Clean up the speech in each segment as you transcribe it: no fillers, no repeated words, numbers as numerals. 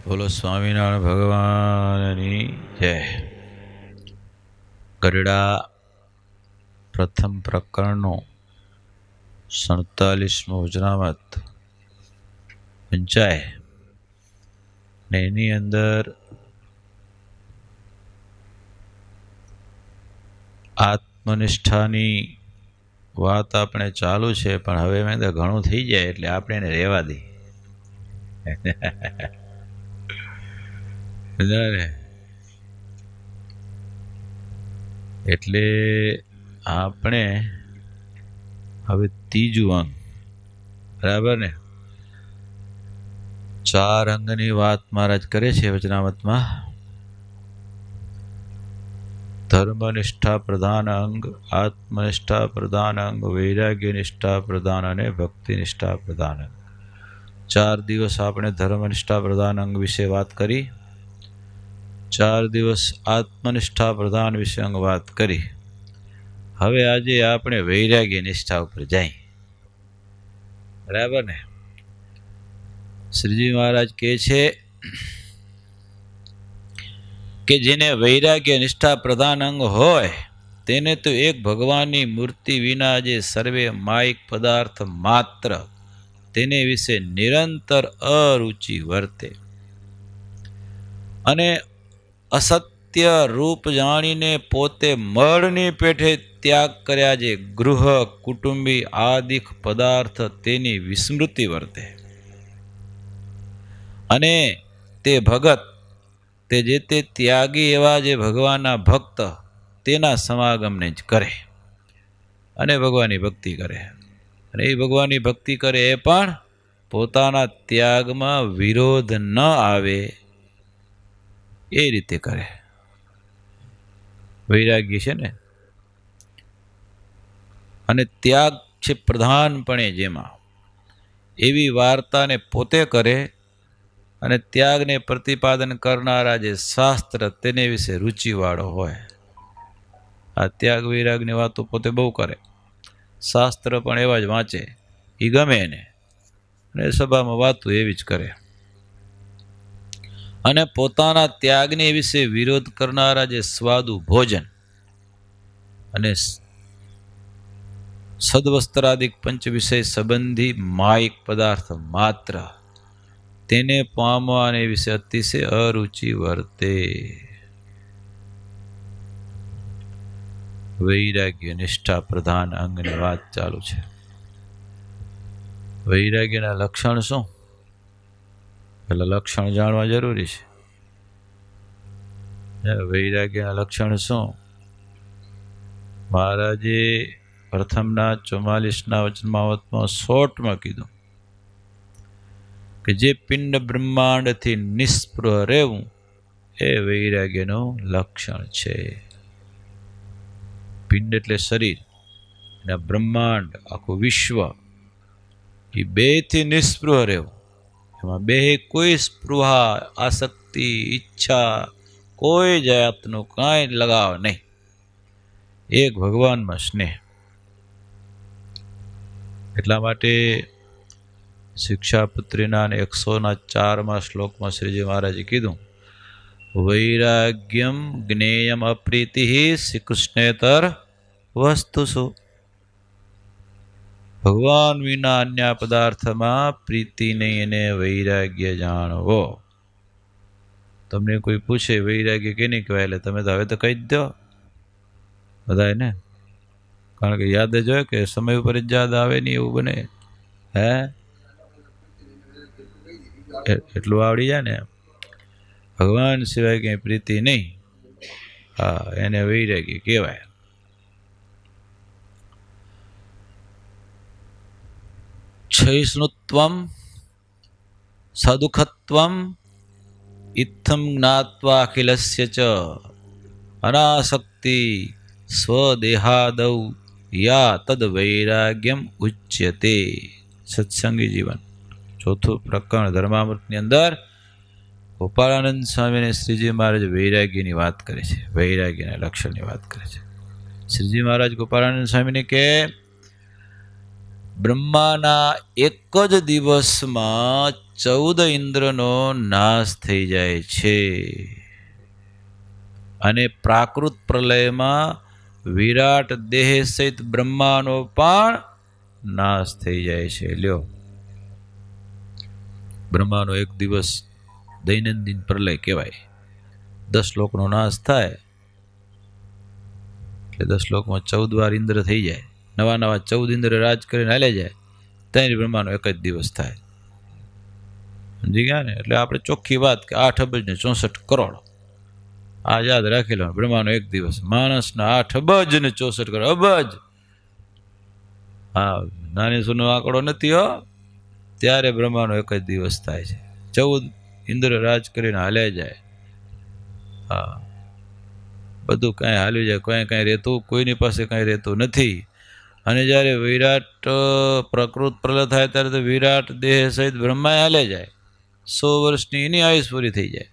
બોલો સ્વામિનારાયણ ભગવાનની જય. ગરડા પ્રથમ પ્રકરણનો 47મો વચનામૃત વંચાય ને એની અંદર આત્મનિષ્ઠાની વાત આપણે ચાલુ છે, પણ હવે મેં તો ઘણું થઈ જાય એટલે આપણે એને રહેવા દઈએ. એટલે આપણે હવે ત્રીજું અંગ, બરાબર ને? 4 અંગની વાત મહારાજ કરે છે વચનામૃતમાં. ધર્મનિષ્ઠા પ્રધાન અંગ, આત્મનિષ્ઠા પ્રધાન અંગ, વૈરાગ્ય નિષ્ઠા પ્રધાન અને ભક્તિનિષ્ઠા પ્રધાન અંગ. 4 દિવસ આપણે ધર્મનિષ્ઠા પ્રધાન અંગ વિશે વાત કરી, 4 દિવસ આત્મનિષ્ઠા પ્રધાન વિશે અંગ વાત કરી. હવે આજે આપણે વૈરાગ્ય નિષ્ઠા ઉપર જાય, બરાબર ને? શ્રીજી મહારાજ કહે છે કે જેને વૈરાગ્ય નિષ્ઠા પ્રધાન અંગ હોય તેને તો એક ભગવાનની મૂર્તિ વિના જે સર્વે માયિક પદાર્થ માત્ર તેને વિશે નિરંતર અરુચિ વર્તે અને અસત્ય રૂપ જાણીને પોતે મરણની પેઠે ત્યાગ કર્યા જે ગૃહ કુટુંબી આદિક પદાર્થ તેની વિસ્મૃતિ વર્તે અને તે ભગત તે જે તે ત્યાગી એવા જે ભગવાનના ભક્ત તેના સમાગમને જ કરે અને ભગવાનની ભક્તિ કરે. અને એ ભગવાનની ભક્તિ કરે એ પણ પોતાના ત્યાગમાં વિરોધ ન આવે એ રીતે કરે. વૈરાગ્ય છે ને, અને ત્યાગ છે પ્રધાનપણે જેમાં, એવી વાર્તાને પોતે કરે અને ત્યાગને પ્રતિપાદન કરનારા જે શાસ્ત્ર તેને વિશે રુચિવાળો હોય. આ ત્યાગ વૈરાગની વાતો પોતે બહુ કરે, શાસ્ત્ર પણ એવા જ વાંચે, એ ગમે એને, અને સભામાં વાતો એવી જ કરે. અને પોતાના ત્યાગને વિશે વિરોધ કરનારા જે સ્વાદુ ભોજન અને સદવસ્ત્રાદિક પંચ વિષય સંબંધી માયિક પદાર્થ માત્ર તેને પામવાને વિશે અતિશય અરુચિ વર્તે. વૈરાગ્ય નિષ્ઠા પ્રધાન અંગની વાત ચાલુ છે. વૈરાગ્યના લક્ષણ શું? પેલા લક્ષણ જાણવા જરૂરી છે. વૈરાગ્યના લક્ષણ શું? મહારાજે પ્રથમના 44ના વચનામૃતમાં શોર્ટમાં કીધું કે જે પિંડ બ્રહ્માંડથી નિસ્પૃહ રહેવું એ વૈરાગ્યનું લક્ષણ છે. પિંડ એટલે શરીર, અને બ્રહ્માંડ આખું વિશ્વ, એ બેથી નિસ્પૃહ રહેવું. એમાં બે કોઈ સ્પૃહા, આસક્તિ, ઈચ્છા, કોઈ જાતનું કાંઈ લગાવ નહીં. એક ભગવાનમાં સ્નેહ. એટલા માટે શિક્ષાપત્રીના 104મા શ્લોકમાં શ્રીજી મહારાજે કીધું, વૈરાગ્યમ જ્ઞેયમ અપ્રીતિ શ્રી કૃષ્ણેતર વસ્તુસુ. ભગવાન વિના અન્ય પદાર્થમાં પ્રીતિ નહીં એને વૈરાગ્ય જાણવો. તમને કોઈ પૂછે વૈરાગ્ય કેને કહેવાય, એટલે તમે તો હવે તો કહી જ દો બધાય ને, કારણ કે યાદ જ હોય કે સમય ઉપર જ યાદ આવે નહીં એવું બને. હે એટલું આવડી જાય ને, ભગવાન સિવાય કંઈ પ્રીતિ નહીં, હા, એને વૈરાગ્ય કહેવાય. ક્ષયિષ્ણુત્વમ સદુઃખત્વમ ઇત્થમ જ્ઞાત્વા અખિલસ્ય ચ અનાસક્તિ સ્વદેહાદૌ યા તદ વૈરાગ્યમ ઉચ્યતે. સત્સંગી જીવન, ચોથું પ્રકરણ ધર્મામૃતની અંદર ગોપાળાનંદ સ્વામી અને શ્રીજી મહારાજ વૈરાગ્યની વાત કરે છે, વૈરાગ્યના લક્ષણની વાત કરે છે. શ્રીજી મહારાજ ગોપાળાનંદ સ્વામીને કે બ્રહ્માના એક જ દિવસમાં 14 ઇન્દ્રનો નાશ થઈ જાય છે અને પ્રાકૃત પ્રલયમાં વિરાટ દેહ સહિત બ્રહ્માનો પણ નાશ થઈ જાય છે. લ્યો, બ્રહ્માનો એક દિવસ દૈનંદિન પ્રલય કહેવાય. 10 લોકનો નાશ થાય એટલે 10 લોકમાં 14 વાર ઇન્દ્ર થઈ જાય. નવા 14 ઇન્દ્ર રાજ કરીને હાલે જાય, ત્યાં બ્રહ્માનો એક જ દિવસ થાય. સમજી ગયા ને? એટલે આપણે ચોખ્ખી વાત કે 8 અબજ ને 64 કરોડ આ યાદ રાખી લો. બ્રહ્માનો એક દિવસ, માણસના 8 અબજ ને 64 કરોડ. અબજ, હા, નાની સુનો આંકડો નથી હો. ત્યારે બ્રહ્માનો એક જ દિવસ થાય છે. 14 ઇન્દ્ર રાજ કરીને હાલ્યા જાય. હા, બધું કાંઈ હાલ્યું જાય, કાંઈ રહેતું, કોઈની પાસે કાંઈ રહેતું નથી. અને જ્યારે વિરાટ પ્રકૃત પ્રલય થાય ત્યારે તો વિરાટ દેહ સહિત બ્રહ્મા હાલે જાય. 100 વર્ષની એની આયુષ પૂરી થઈ જાય,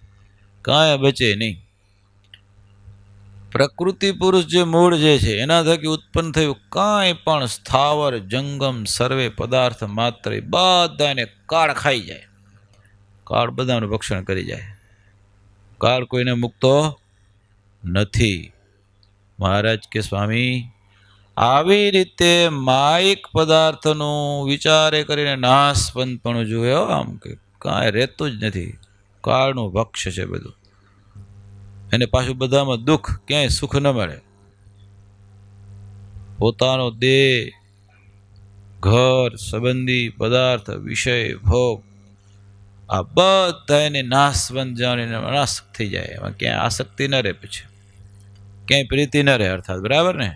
કાંઈ બચે નહીં. પ્રકૃતિ પુરુષ જે મૂળ જે છે એના થકી ઉત્પન્ન થયું કાંઈ પણ સ્થાવર જંગમ સર્વે પદાર્થ માત્ર બધાને કાળ ખાઈ જાય. કાળ બધાનું ભક્ષણ કરી જાય. કાળ કોઈને મુકતો નથી. મહારાજ કે સ્વામી, આવી રીતે માયિક પદાર્થનું વિચારે કરીને નાશવંત પણ જોયો. આમ કે કાંઈ રહેતું જ નથી, કાળનું ભક્ષ્ય છે બધું. એને પાછું બધામાં દુઃખ, ક્યાંય સુખ ન મળે. પોતાનો દેહ, ઘર, સંબંધી પદાર્થ, વિષય, ભોગ, આ બધા એને નાશવંત જાણીને અનાસક્ત થઈ જાય. એમાં ક્યાંય આસક્તિ ન રહે, પછી ક્યાંય પ્રીતિ ન રહે, અર્થાત બરાબર ને?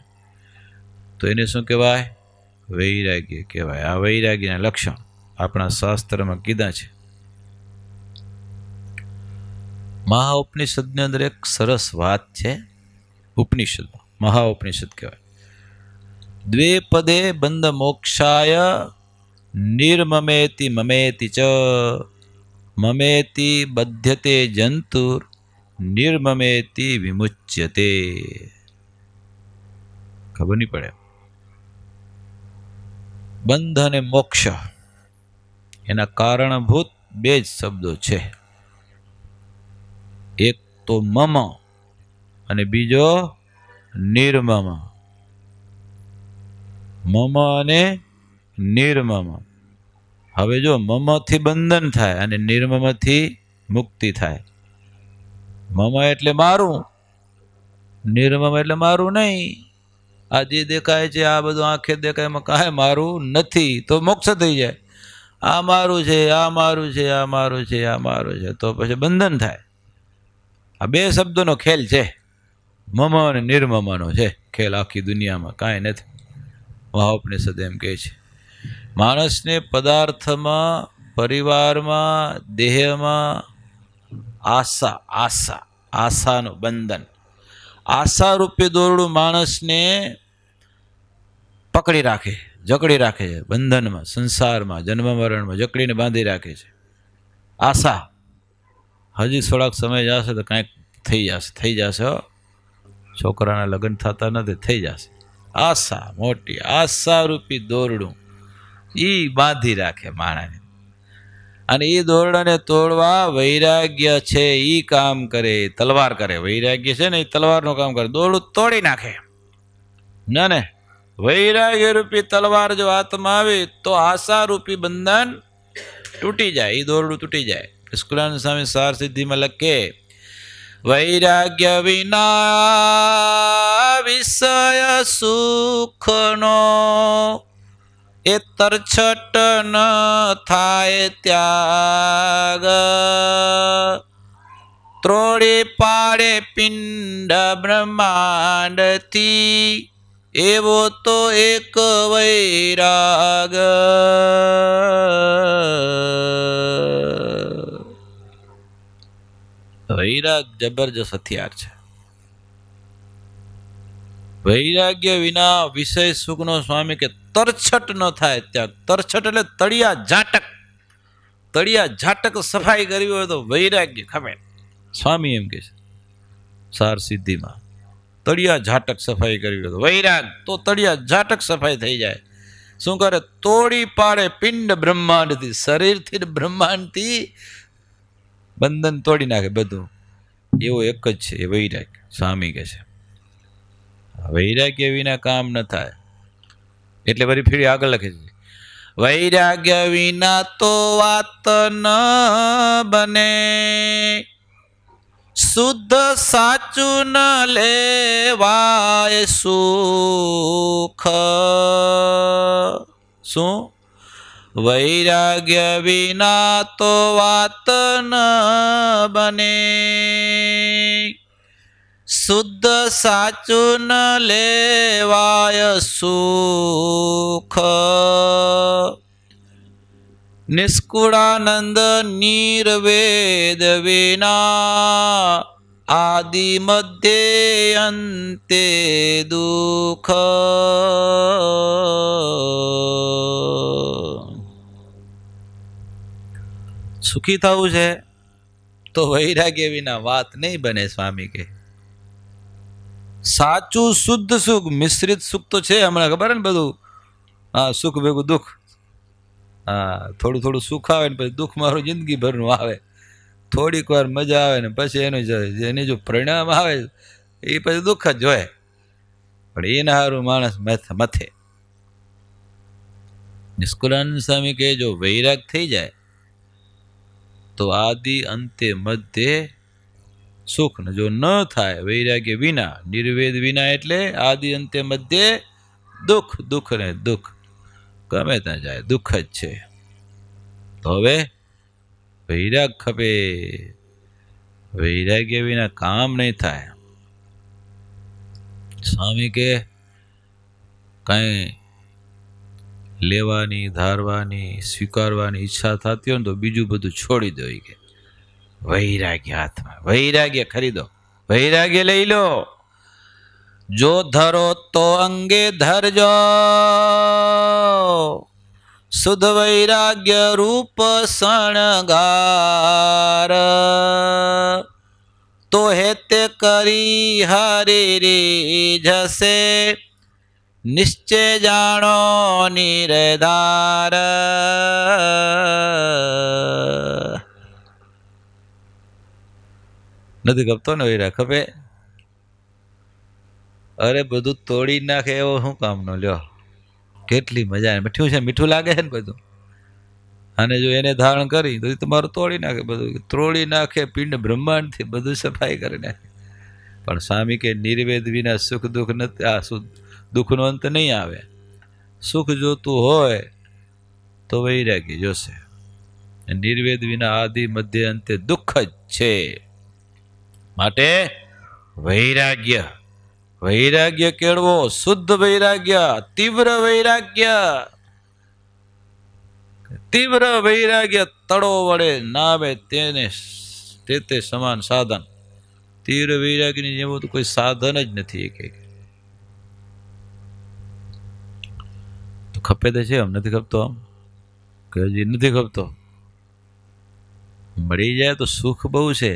તો એને શું કહેવાય? વૈરાગ્ય કહેવાય. આ વૈરાગ્યના લક્ષણ આપણા શાસ્ત્રમાં કીધા છે. મહાઉપનિષદની અંદર એક સરસ વાત છે. ઉપનિષદ, મહાઉપનિષદ કહેવાય. દ્વેપદે બંધ મોક્ષાય નિર્મમેતિ મમેતિ ચ મમેતિ બધ્યતે જંતુર નિર્મમેતિ વિમુચ્યતે. ખબર નહીં પડે. બંધ અને મોક્ષ એના કારણભૂત બે જ શબ્દો છે. એક તો મમ અને બીજો નિર્મમ. મમ અને નિર્મમ. હવે જો મમથી બંધન થાય અને નિર્મમથી મુક્તિ થાય. મમ એટલે મારું, નિર્મમ એટલે મારું નહીં. આ જે દેખાય છે, આ બધું આંખે દેખાય, એમાં કાંઈ મારું નથી, તો મોક્ષ થઈ જાય. આ મારું છે, આ મારું છે, આ મારું છે, આ મારું છે, તો પછી બંધન થાય. આ બે શબ્દોનો ખેલ છે. મમ અને નિર્મમનો છે ખેલ. આખી દુનિયામાં કાંઈ નથી. મહાઉપનિષદ એમ કહે છે, માણસને પદાર્થમાં, પરિવારમાં, દેહમાં આશાનું બંધન, આશારૂપી દોરડું માણસને પકડી રાખે, જકડી રાખે છે. બંધનમાં, સંસારમાં, જન્મ મરણમાં જકડીને બાંધી રાખે છે. આશા. હજી થોડાક સમય જશે તો કાંઈક થઈ જશે. છોકરાના લગ્ન થતા નથી, થઈ જશે. આશા, મોટી આશારૂપી દોરડું એ બાંધી રાખે માણસને. અને એ દોરડાને તોડવા વૈરાગ્ય છે એ કામ કરે, તલવાર કરે. વૈરાગ્ય છે ને એ તલવારનું કામ કરે, દોરડું તોડી નાખે. ના ને, વૈરાગ્ય રૂપી તલવાર જો હાથમાં આવે તો આશારૂપી બંધન તૂટી જાય, એ દોરડું તૂટી જાય. સ્કુલાનંદ સ્વામી સાર સિદ્ધિમાં લખે, વૈરાગ્ય વિના વિષય સુખનો એ તરછટ ન થાય ત્યાગ. ત્રોડી પાડે પિંડ બ્રહ્માંડથી એવો તો એક વૈરાગ. વૈરાગ જબરજસ્ત હથિયાર છે. વૈરાગ્ય વિના વિષય સુખનો સ્વામી કે તરછટ ન થાય ત્યાગ. તરછટ એટલે તળિયા ઝાટક. તળિયા ઝાટક સફાઈ કરવી હોય તો વૈરાગ્ય ખમે. સ્વામી એમ કે છે સાર સિદ્ધિમાં, તળિયા ઝાટક સફાઈ કરવી હોય તો વૈરાગ, તો તળિયા ઝાટક સફાઈ થઈ જાય. શું કરે? તોડી પાડે પિંડ બ્રહ્માંડથી, શરીરથી ને બ્રહ્માંડથી બંધન તોડી નાખે બધું. એવો એક જ છે એ વૈરાગ્ય. સ્વામી કહે છે વૈરાગ્ય વિના કામ ન થાય. એટલે વળી ફેરી આગળ લખે છે વૈરાગ્ય વિના તો વાત ન બને, શુદ્ધ સાચું ન લેવાય સુખ. શું? વૈરાગ્ય વિના તો વાત ન બને, શુદ્ધ સાચું ન લેવાય સુખ. નિષ્કુળાનંદ નિર્વેદ વિના, આદિ મધ્યે અંતે દુઃખ. સુખી થવું છે તો વૈરાગ્ય વિના વાત નહીં બને. સ્વામી કે સાચું શુદ્ધ સુખ, મિશ્રિત સુખ તો છે હમણાં ખબર ને બધું. હા, સુખ ભેગું દુઃખ. હા, થોડું થોડું સુખ આવે ને પછી દુઃખ મારું જિંદગી ભરનું આવે. થોડીક વાર મજા આવે ને પછી એની જો પરિણામ આવે એ પછી દુઃખ જ હોય. પણ એના હારું માણસ મથે. નિષ્કુળાનંદ સ્વામી કહે જો વૈરાગ થઈ જાય તો આદિ અંતે મધ્ય સુખ. ને જો ન થાય વૈરાગ્ય વિના, નિર્વેદ વિના એટલે આદિ અંતે મધ્ય દુઃખ. દુઃખ ને દુઃખ ગમે ત્યાં જાય દુઃખ જ છે. તો હવે વૈરાગ ખપે. વૈરાગ્ય વિના કામ નહીં થાય. સ્વામી કે કઈ લેવાની, ધારવાની, સ્વીકારવાની ઈચ્છા થતી હોય ને તો બીજું બધું છોડી દો. કે વૈરાગ્ય હાથમાં, વૈરાગ્ય ખરીદો, વૈરાગ્ય લઈ લો. જો ધરો તો અંગે ધરજો, શુદ્ધ વૈરાગ્ય રૂપ શણગાર. તો હેતે કરી હરે રે જશે, નિશ્ચય જાણો નિર્ધાર. નથી ગપતો ને વૈરાગ ખપે. અરે બધું તોડી નાખે એવો શું કામનો લ્યો. કેટલી મજા. મીઠું છે, મીઠું લાગે છે ને બધું. અને જો એને ધારણ કરી તો તમારું તોડી નાખે બધું. તોડી નાખે પિંડ બ્રહ્માંડથી બધું સફાઈ કરી નાખે. પણ સ્વામી કે નિર્વેદ વિના સુખ દુઃખ નથી. આ દુઃખનો અંત નહીં આવે. સુખ જોતું હોય તો વૈરાગ્ય જોશે. નિર્વેદ વિના આદિ મધ્ય અંતે દુઃખ જ છે. માટે વૈરાગ્ય, વૈરાગ્ય કેળવો. શુદ્ધ વૈરાગ્ય, તીવ્ર વૈરાગ્ય. તીવ્ર વૈરાગ્ય તળો વડે નાવે તેને તે સમાન સાધન. તીવ્ર વૈરાગ્યની જેવું તો કોઈ સાધન જ નથી. તો ખપે તો છે, આમ નથી ખપતો. આમ કે હજી નથી ખપતો. મળી જાય તો સુખ બહુ છે.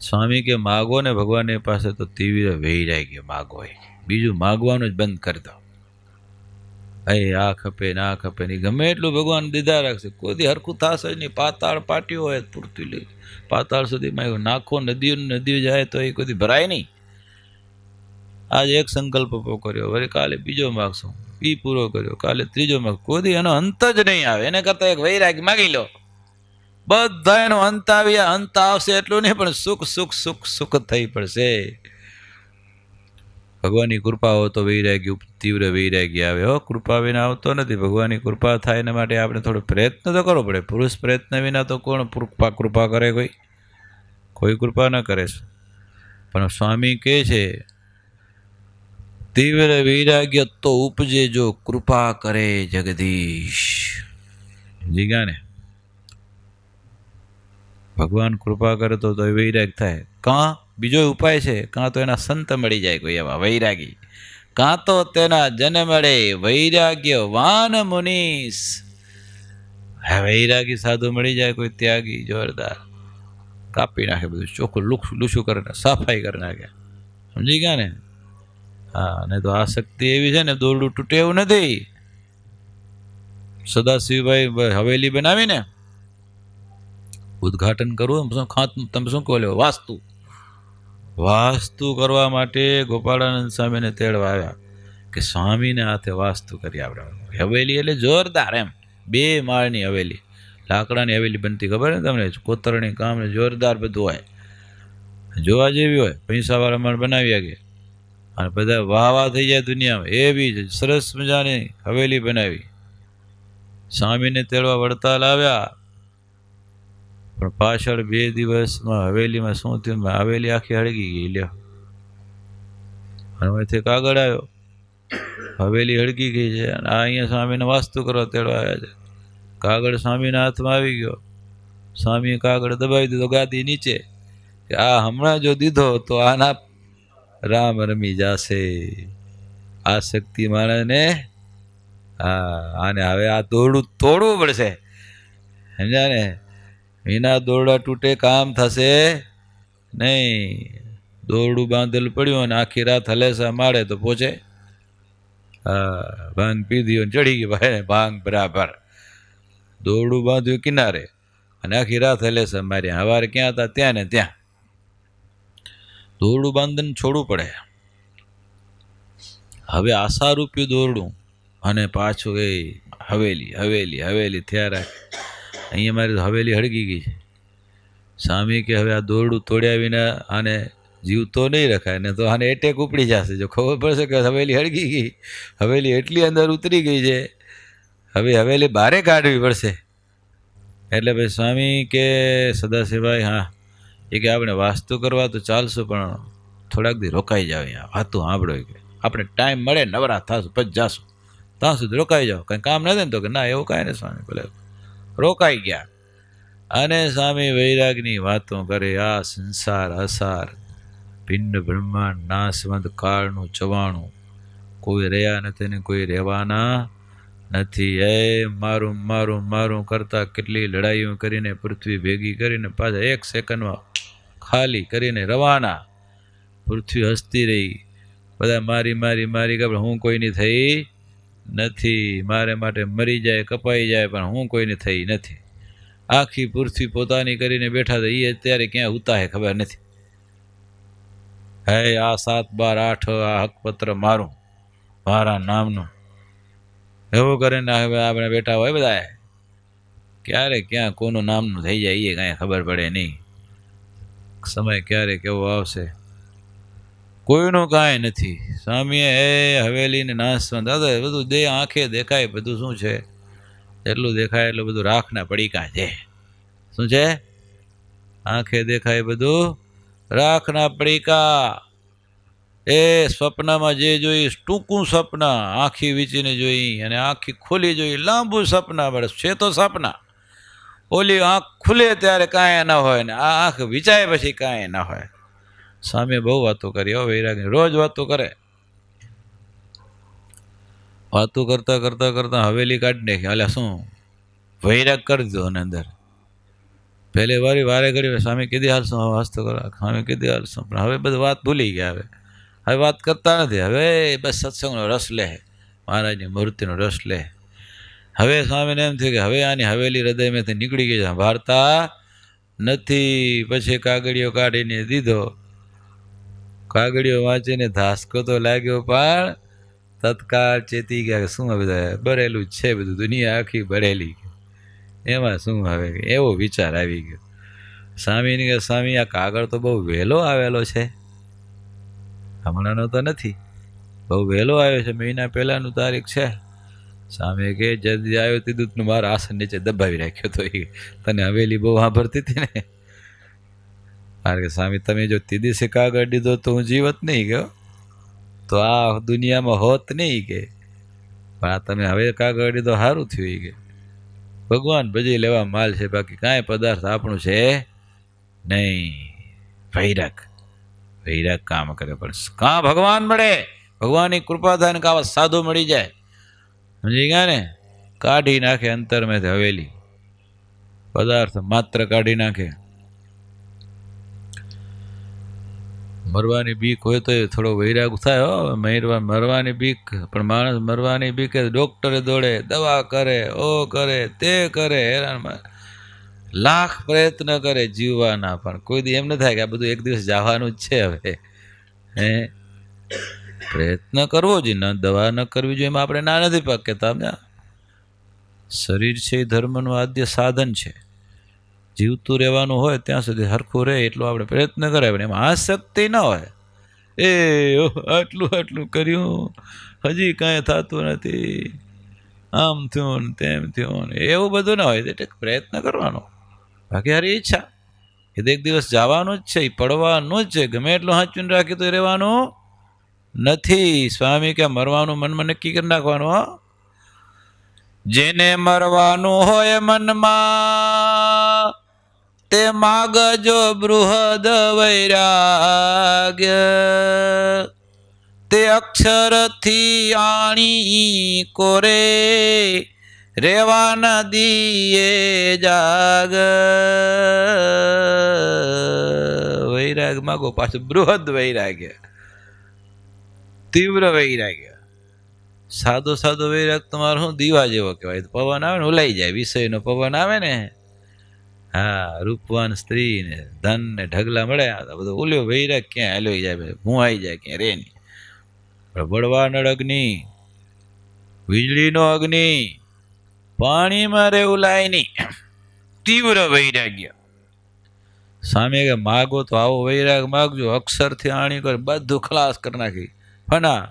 સ્વામી કે માગો ને ભગવાનની પાસે તો તીવ્ર વૈરાગ્ય માગો. બીજું માગવાનું જ બંધ કરી દો. આ ખપે ને આ ખપે નહીં, ગમે એટલું ભગવાન દીધા રાખશે, કોઈ હરખું થશે નહીં. પાતાળ પાટ્યું હોય પૂરતી લઈ પાતાળ સુધીમાં નાખો, નદીઓ જાય તો એ કોઈ ભરાય નહીં. આજે એક સંકલ્પ કર્યો, વળી કાલે બીજો માગશું, એ પૂરો કર્યો, કાલે ત્રીજો માગ, કોઈ એનો અંત જ નહીં આવે. એને કરતા એક વૈરાગ્ય માગી લો. બધા એનો અંત આવ્યા, અંત આવશે એટલું નહીં, પણ સુખ સુખ સુખ સુખ થઈ પડશે. ભગવાનની કૃપા હોય તો વૈરાગ્ય, તીવ્ર વૈરાગ્ય આવે. હો, કૃપા વિના આવતો નથી. ભગવાનની કૃપા થાય એના માટે આપણે થોડો પ્રયત્ન તો કરવો પડે. પુરુષ પ્રયત્ન વિના તો કોણ કૃપા કરે? કોઈ કૃપા ન કરે. પણ સ્વામી કહે છે તીવ્ર વૈરાગ્ય તો ઉપજે જો કૃપા કરે જગદીશ. જીગા ને ભગવાન કૃપા કરે તો વૈરાગ થાય. કાં બીજો ઉપાય છે, કાં તો એના સંત મળી જાય કોઈ એવા વૈરાગી, કાં તો તેના જન મળે વૈરાગ્ય વાન મુનીસ. વૈરાગી સાધુ મળી જાય કોઈ ત્યાગી જોરદાર, કાપી નાખે બધું, ચોખ્ખું લૂછું કરે, સફાઈ કરી નાખે. સમજી ગયા ને? હા, નહીં તો આ શક્તિ એવી છે ને દોરડું તૂટે એવું નથી. સદાશિવભાઈ હવેલી બનાવીને ઉદ્ઘાટન કરવું, તમે શું કહો લ્યો, વાસ્તુ કરવા માટે ગોપાળાનંદ સ્વામીને તેડવા આવ્યા કે સ્વામીને હાથે વાસ્તુ કરી આપણે. હવેલી એટલે જોરદાર, એમ 2 માળની હવેલી, લાકડાની હવેલી બનતી, ખબર ને તમને, કોતરણી કામ ને જોરદાર બધું હોય, જોવા જેવી હોય, પૈસાવાળા માણ બનાવી શકે અને બધા વાહ થઈ જાય દુનિયામાં, એવી જ સરસ મજાની હવેલી બનાવી. સ્વામીને તેડવા વડતાલ આવ્યા, પણ પાછળ 2 દિવસમાં હવેલીમાં શું થયું, હવેલી આખી હળગી ગઈ. લ્યો, હવેથી કાગળ આવ્યો, હવેલી હળગી ગઈ છે અને આ અહીંયા સ્વામીને વાસ્તુ કરવા તેડવા આવ્યા છે. કાગળ સ્વામીના હાથમાં આવી ગયો, સ્વામીએ કાગળ દબાવી દીધો ગાદી નીચે કે આ હમણાં જો દીધો તો આના રામ રમી જાશે. આ શક્તિ માણસને, આને હવે આ દોરડું તોડવું પડશે, સમજ્યા ને, વિના દોરડા તૂટે કામ થશે નહીં. દોરડું બાંધેલું પડ્યું અને આખી રાત હલેસા મારે તો પહોંચે. ભાંગ પીધી અને ચડી ગઈ ભાઈ, ભાંગ બરાબર. દોરડું બાંધ્યું કિનારે અને આખી રાત હલેસા માર્યા, સવારે ક્યાં હતા ત્યાં ને ત્યાં. દોરડું બાંધીને છોડવું પડે. હવે આશારૂપ્યું દોરડું અને પાછું એ હવેલી હવેલી હવેલી થયા રાખે. અહીંયા મારી હવેલી હળગી ગઈ છે. સ્વામી કે હવે આ દોરડું તોડ્યા વિના આને જીવતો નહીં રખાય, ને તો આને એટેક ઉપડી જશે. જો ખબર પડશે કે હવેલી હળગી ગઈ, હવેલી એટલી અંદર ઉતરી ગઈ છે, હવે હવેલી બહારે કાઢવી પડશે. એટલે ભાઈ સ્વામી કે સદાશિવભાઈ, હા, એ કે આપણે વાસ્તુ કરવા તો ચાલશું, પણ થોડાક દી રોકાઈ જાવ, અહીંયા વાતું સાંભળો કે આપણે ટાઈમ મળે નવરા થશું પછી જાશું, ત્યાં સુધી રોકાઈ જાઓ, કંઈ કામ નથી ને. તો કે ના, એવું કાંઈ નહીં સ્વામી. ભલે રોકાઈ ગયા. અને સ્વામી વૈરાગની વાતો કરે. આ સંસાર અસાર, પિંડ બ્રહ્માંડ, નાશવંત કાળનું ચવાણું, કોઈ રહ્યા નથી ને કોઈ રહેવાના નથી. એ મારું મારું મારું કરતા કેટલી લડાઈઓ કરીને પૃથ્વી ભેગી કરીને પાછા 1 સેકન્ડમાં ખાલી કરીને રવાના. પૃથ્વી હસતી રહી, બધા મારી મારી મારી કે હું કોઈની થઈ નથી, મારે માટે મરી જાય કપાઈ જાય પણ હું કોઈની થઈ નથી. આખી પૃથ્વી પોતાની કરીને બેઠા હતા, એ અત્યારે ક્યાં ઉતા હે ખબર નથી. હે આ 7, 12, 8 આ હકપત્ર મારું, મારા નામનું, એવું કરીને હવે આપણે બેઠા હોય બધા. ક્યારે ક્યાં કોનું નામનું થઈ જાય એ કાંઈ ખબર પડે નહીં. સમય ક્યારે કેવો આવશે કોઈનું કાંઈ નથી. સ્વામીએ હવેલીને નાશવંત, દાદા બધું આંખે દેખાય, બધું શું છે, એટલું દેખાય એટલું બધું રાખના પડીકા છે. શું છે? આંખે દેખાય બધું રાખના પડીકા. એ સ્વપ્નમાં જે જોઈ ટૂંકું સ્વપ્ન, આંખી વીંચીને જોઈ અને આંખી ખોલી જોઈ લાંબુ સપના. બસ છે તો સપના. ઓલી આંખ ખુલે ત્યારે કાંઈ ના હોય ને આ આંખ વિચાય પછી કાંઈ ના હોય. સ્વામીએ બહુ વાતો કરી હો વૈરાગની, રોજ વાતો કરે. વાતો કરતા કરતા કરતા હવેલી કાઢી નાખી. હાલે શું વૈરાગ કરી દીધો અને અંદર. પહેલી વારે ઘડી સ્વામી કીધી હાલશું, હવે વાસ્તો કરો, સ્વામી કીધી હાલશું, પણ હવે બધી વાત ભૂલી ગયા. હવે વાત કરતા નથી. હવે બસ સત્સંગનો રસ લે, મહારાજની મૂર્તિનો રસ લે. હવે સ્વામીને એમ થયું કે હવે આની હવેલી હૃદયમાંથી નીકળી ગઈ છે, વાર્તા નથી. પછી કાગળિયો કાઢીને દીધો. કાગળિયો વાંચીને ધાસકો તો લાગ્યો, પણ તત્કાળ ચેતી ગયા શું હવે બરેલું જ છે બધું, દુનિયા આખી બરેલી, એમાં શું હવે, એવો વિચાર આવી ગયો. સ્વામીને કે સ્વામી આ કાગળ તો બહુ વહેલો આવેલો છે, હમણાંનો તો નથી, બહુ વહેલો આવ્યો છે, મહિના પહેલાંનું તારીખ છે. સ્વામી કે જલ્દી આવ્યો તે દૂધનું મારા આસન નીચે દબાવી રાખ્યો તો. એ તને હવેલી બહુ સાંભળતી હતી ને. કારણ કે સ્વામી તમે જો તે દિવસે કાગળ દીધો તો હું જીવત નહીં ગયો, તો આ દુનિયામાં હોત નહીં કે, પણ આ તમે હવે કાગળ દીધો સારું થયું કે. ભગવાન ભજી લેવા માલ છે, બાકી કાંઈ પદાર્થ આપણું છે નહીં. વૈરાગ કામ કરે. પણ કાં ભગવાન મળે, ભગવાનની કૃપા થાય ને કાં સાધુ મળી જાય, સમજી ગયા ને. કાઢી નાખે અંતરમાંથી હવેલી, પદાર્થ માત્ર કાઢી નાખે. મરવાની બીક હોય તો એ થોડો વૈરાગ થાય. હો મરવાની બીક, પણ માણસ મરવાની બીક ડોક્ટરે દોડે, દવા કરે, ઓ કરે, તે કરે, હેરાન લાખ પ્રયત્ન કરે જીવવાના, પણ કોઈ દી એમ ન થાય કે આ બધું એક દિવસ જવાનું જ છે. હવે હે પ્રયત્ન કરવો જોઈએ, ન દવા ન કરવી જોઈએ, એમાં આપણે ના નથી પાકતા. શરીર છે એ ધર્મનું આદ્ય સાધન છે. જીવતું રહેવાનું હોય ત્યાં સુધી હરખું રહે એટલો આપણે પ્રયત્ન કરે, પણ એમાં આસક્તિ ન હોય. એ આટલું આટલું કર્યું, હજી કાંઈ થતું નથી, આમ થયું ને તેમ થયું, એવું બધું ના હોય. એટલે પ્રયત્ન કરવાનો, બાકી હારી ઈચ્છા એ તો એક દિવસ જવાનું જ છે, એ પડવાનું જ છે. ગમે એટલું હાંચવીને રાખી તો રહેવાનું નથી. સ્વામી કે મરવાનું મનમાં નક્કી કરી નાખવાનું. જેને મરવાનું હોય મનમાં તે માગજો બૃહદ વૈરાગ્ય, તે અક્ષરથી આણી કોરે રેવા નદીએ જાગ. વૈરાગ માગો, પાછું બૃહદ વૈરાગ્ય, તીવ્ર વૈરાગ્ય. સાદો સાદો વૈરાગ તમારો શું દીવા જેવો કહેવાય. પવન આવે ને ઉલાઈ જાય, વિષયનો પવન આવે ને, હા, રૂપવાન સ્ત્રી ને ધન ને ઢગલા મળ્યા, બધો ઓલ્યો વૈરાગ ક્યાં હાલ્યો જાય, ભૂંવાઈ જાય, ક્યાં રે નહીં. બળવાનળ અગ્નિ, વીજળીનો અગ્નિ, પાણીમાં રે ઉલાય નહીં, તીવ્ર વૈરાગ્ય. સામે કે માગો તો આવો વૈરાગ માગજો, અક્ષરથી આણી કરી બધું ખલાસ કરી નાખી. ફના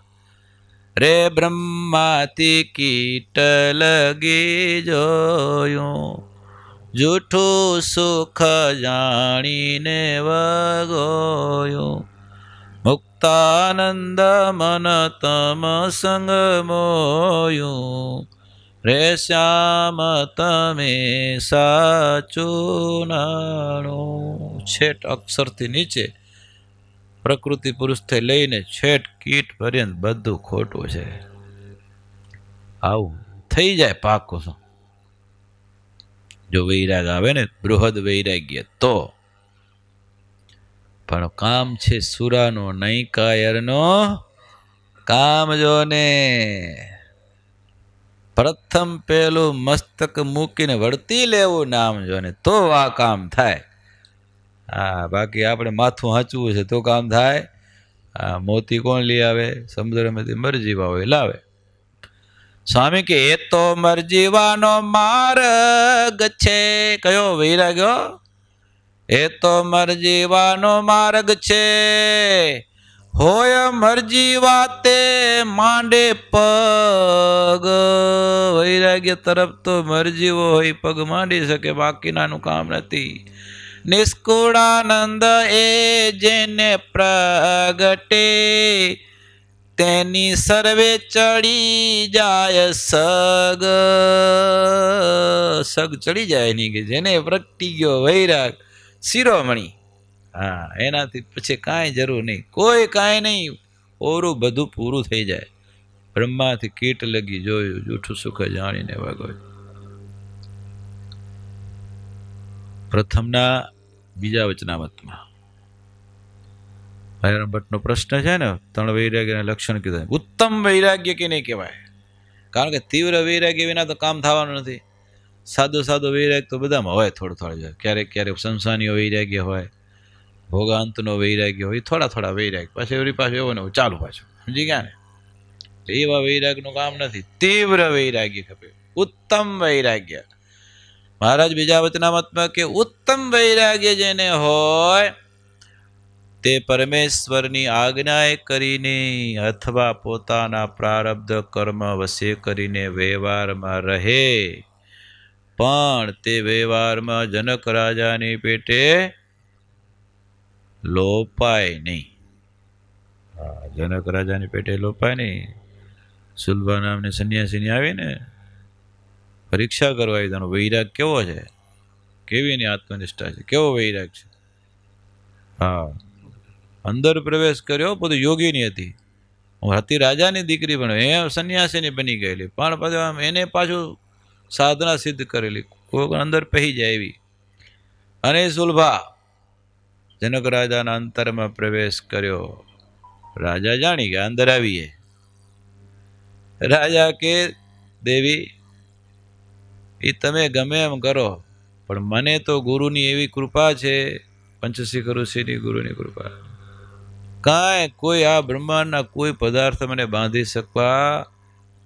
રે બ્રહ્માથી કીટ લગી જોયું, જૂઠું સુખ જાણીને વગોયું, મુક્તાનંદ મન તમ સંગ મોયું, રે શ્યામ તમે સાચું નાણું. છેટ અક્ષરથી નીચે પ્રકૃતિ પુરુષથી લઈને છેટ કીટ પર્યંત બધું ખોટું છે. આવું થઈ જાય પાકું શું જો વૈરાગ આવે ને, બૃહદ વૈરાગ્ય. તો પણ કામ છે સુરાનો, નહીં કાયરનો કામ. જો ને પ્રથમ પેલું મસ્તક મૂકીને વળતી લેવું નામ, જો ને તો આ કામ થાય. હા, બાકી આપણે માથું હાંચવું છે તો કામ થાય. હા, મોતી કોણ લઈ આવે? સમુદ્રમાંથી મરજીવા હોય લાવે. સ્વામી કે એ તો મરજીવાનો માર્ગ છે. કયો વૈરાગ્યો? એ તો મરજીવાનો માર્ગ છે, હોય મરજી વાતે માંડે પગ. વૈરાગ્ય તરફ તો મરજીવો હોય પગ માંડી શકે, બાકીનાનું કામ નથી. નિષ્કુળાનંદ એ જેને પ્રગટે, તેની સર્વે ચડી જાય સગ. સગ ચડી જાય નહીં કે જેને પ્રગટી ગયો વૈરાગ શિરોમણી. હા, એનાથી પછી કાંઈ જરૂર નહીં, કોઈ કાંઈ નહીં, ઓરું બધું પૂરું થઈ જાય. બ્રહ્માથી કીટ લગી જોયું, જૂઠું સુખ જાણીને વગોયું. પ્રથમના બીજા વચનામતમાં હરિરામ ભટ્ટનો પ્રશ્ન છે ને, 3 વૈરાગ્યના લક્ષણ કીધા. ઉત્તમ વૈરાગ્ય કે નહીં કહેવાય, કારણ કે તીવ્ર વૈરાગ્ય વિના તો કામ થવાનું નથી. સાદો સાદો વૈરાગ તો બધામાં હોય, થોડું થોડું. ક્યારેક ક્યારેક સંસાનીય વૈરાગ્ય હોય, ભોગાંતનો વૈરાગ્ય હોય, થોડા થોડા વૈરાગ, પછી એવી પાછું એવો ને ચાલુ પાછું. સમજી ગયા ને? એવા વૈરાગનું કામ નથી, તીવ્ર વૈરાગ્ય ખપે, ઉત્તમ વૈરાગ્ય. મહારાજ બીજા વચનામતમાં કે ઉત્તમ વૈરાગ્ય જેને હોય તે પરમેશ્વરની આજ્ઞાએ કરીને અથવા પોતાના પ્રારબ્ધ કર્મ વશે કરીને વ્યવહારમાં રહે, પણ તે વ્યવહારમાં જનક રાજાની પેટે લોપાય નહીં. જનક રાજાની પેટે લોપાય નહીં. સુલભા નામની સંન્યાસીની આવીને પરીક્ષા કરવા આવી, તેનો વૈરાગ કેવો છે, કેવી એની આત્મનિષ્ઠા છે, કેવો વૈરાગ છે. હા, અંદર પ્રવેશ કર્યો, બધું યોગીની હતી, હતી રાજાની દીકરી, પણ એ સંન્યાસીની બની ગયેલી, પણ પાછું એને પાછું સાધના સિદ્ધ કરેલી, કોઈ અંદર પહેરી જાય એવી. અને સુલભા જનક રાજાના અંતરમાં પ્રવેશ કર્યો. રાજા જાણી ગયા અંદર આવીએ. રાજા કે દેવી એ તમે ગમે એમ કરો, પણ મને તો ગુરુની એવી કૃપા છે, પંચશીખ ઋષિની ગુરુની કૃપા, કાંઈ કોઈ આ બ્રહ્માંડના કોઈ પદાર્થ મને બાંધી શકવા